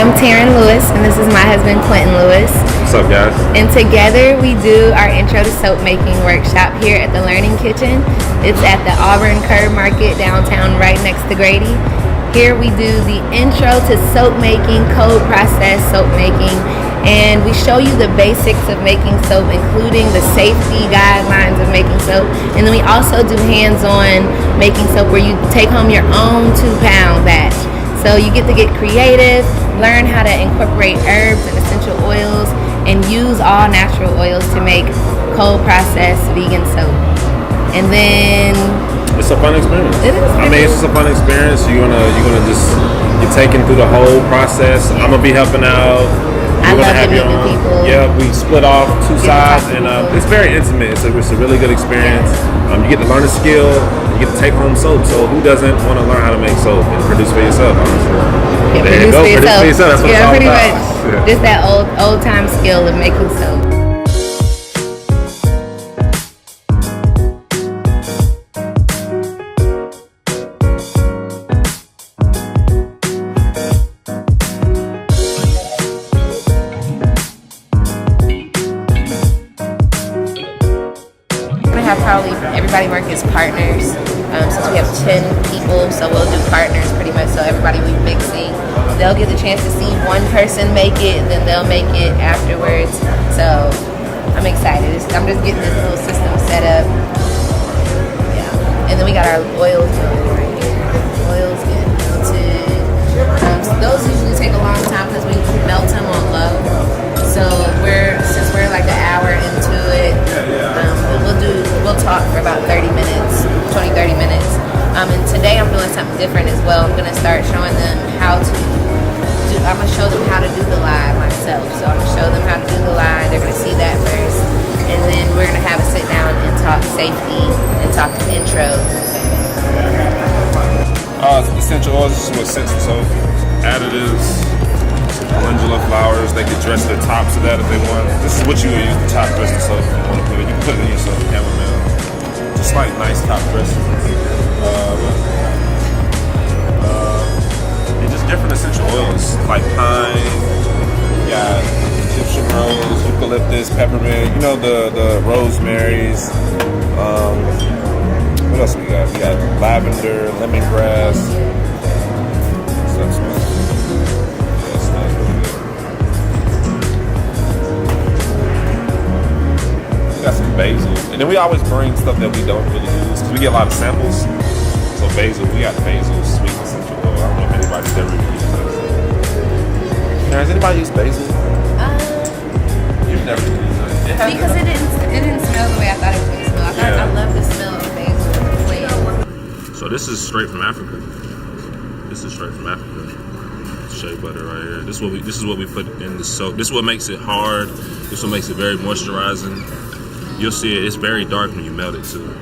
am Terran Lewis, and this is my husband Quinton Lewis. What's up, guys? And together we do our intro to soap making workshop here at the Learning Kitchen. It's at the Auburn Curb Market downtown, right next to Grady. Here we do the intro to soap making, cold process soap making, and we show you the basics of making soap, including the safety guidelines of making soap. And then we also do hands-on making soap where you take home your own 2-pound batch. So you get to get creative, learn how to incorporate herbs and essential oils, and use all natural oils to make cold process vegan soap. And then it's a fun experience. It is. It's just a fun experience. You're taken through the whole process. I'm gonna be helping out. I love to meet new people. Yeah, we split off two sides, and it's very intimate. It's a really good experience. You get to learn a skill. You get to take home soap. So who doesn't want to learn how to make soap and produce for yourself? Honestly, there you go. Produce for yourself. That's what it's all pretty about. much. Just that old time skill of making soap. Probably everybody work as partners, since we have 10 people, so we'll do partners pretty much, so everybody will be mixing. They'll get the chance to see one person make it, and then they'll make it afterwards, so I'm excited. I'm just getting this little system set up. Yeah, and then we got our oils going right here. Oils get melted. So those usually take a long time because we melt them on low, so since we're like an hour into it, we'll talk for about 30 minutes, 20-30 minutes. And today I'm doing something different as well. I'm gonna start showing them I'm gonna show them how to do the line myself. So I'm gonna show them how to do the line. They're gonna see that first, and then we're gonna have a sit down and talk safety and talk intro. Essential oils. This is what scents the soap. Additives. Calendula flowers, they can dress the tops of that if they want. This is what you would use the top dress of soap if you want to put it. You can put it in your soap, chamomile. Just like nice top dresses. And just different essential oils like pine, you got Egyptian rose, eucalyptus, peppermint, the rosemaries. What else we got? We got lavender, lemongrass. Got some basil, and then we always bring stuff that we don't really use because we get a lot of samples. So basil, we got basil, sweet essential oil. I don't know if anybody's ever used that. Now, has anybody used basil? You've never used it. Because it didn't smell the way I thought it was going to smell. I love the smell of basil. So this is straight from Africa. This is straight from Africa. Shea butter right here. This is what we put in the soap. This is what makes it hard. This is what makes it very moisturizing. You'll see it's very dark when you melt it too.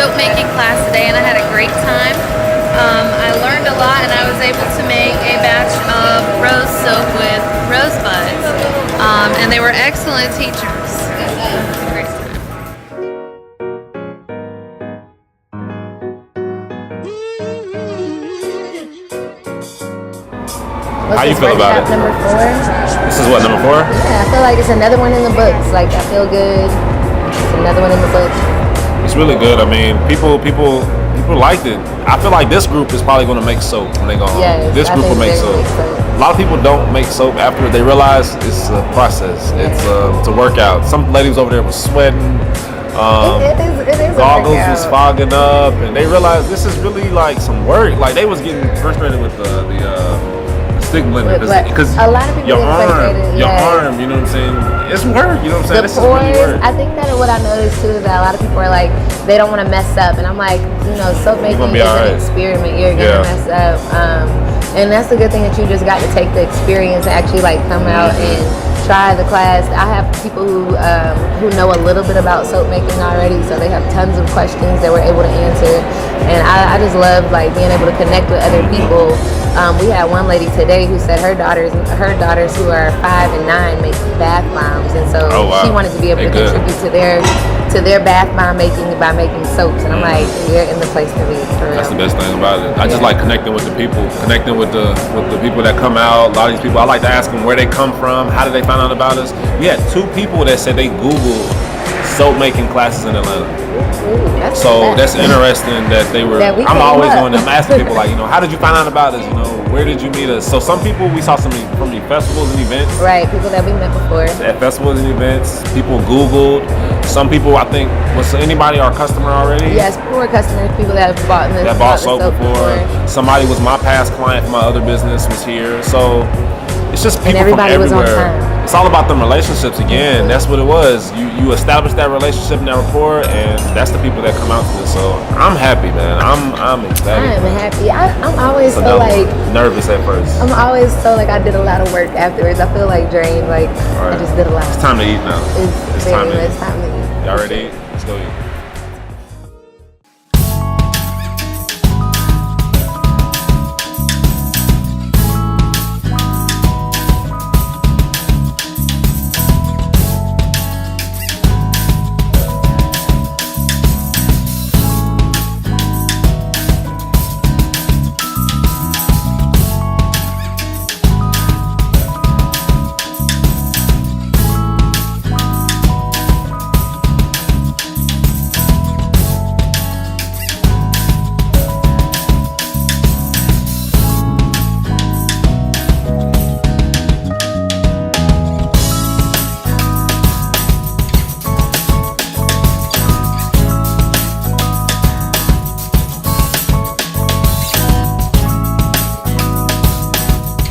soap making class today, and I had a great time. I learned a lot, and I was able to make a batch of rose soap with rosebuds, and they were excellent teachers. It was a great time. How you feel about it? Number 4. This is what, number 4? Yeah, I feel like it's another one in the books. Like, I feel good. It's another one in the books. It's really good. I mean, people liked it. I feel like this group is probably going to make soap when they go home. Yes, This group will make soap. A lot of people don't make soap after they realize it's a process. It's a workout. Some ladies over there was sweating. It is Goggles was fogging up, and they realized this is really like some work. Like they was getting frustrated with the stick blender because a lot of people your get frustrated. arm, you know what I'm saying? It's work, you know what I'm saying? The This is really pores, work. I think that what I noticed too is that a lot of people are like, they don't want to mess up, and I'm like, soap making is an experiment. You're gonna mess up, and that's the good thing that you just got to take the experience and actually like come out and try the class. I have people who know a little bit about soap making already, so they have tons of questions that we're able to answer, and I just love like being able to connect with other people. We had one lady today who said her daughters who are 5 and 9 make bath bombs, and so she wanted to be able to contribute to their bath bomb making by making soaps. And I'm like, you're in the place to be, for real. That's the best thing about it. I just like connecting with the people, connecting with the people that come out. A lot of these people, I like to ask them where they come from, how did they find out about us. We had 2 people that said they Googled soap making classes in Atlanta. So that's interesting that they were. I'm always going to asking people like, how did you find out about us? Where did you meet us? So some people we saw some from the festivals and events. Right, people that we met before. At festivals and events, people Googled. Some people, I think, was anybody our customer already? Yes, people were customers, people that have bought this. That bought soap before. Somebody was my past client for my other business was here. So it's just people from everywhere. Was on time. It's all about them relationships again. That's what it was. You establish that relationship and that rapport, and that's the people that come out to this. So I'm happy, man. I'm excited. I'm happy. I'm always so like nervous at first. I'm always so like I did a lot of work afterwards. I feel like drained. Like I just did a lot. It's time to eat now. It's time to eat. Y'all ready to eat? Let's go eat.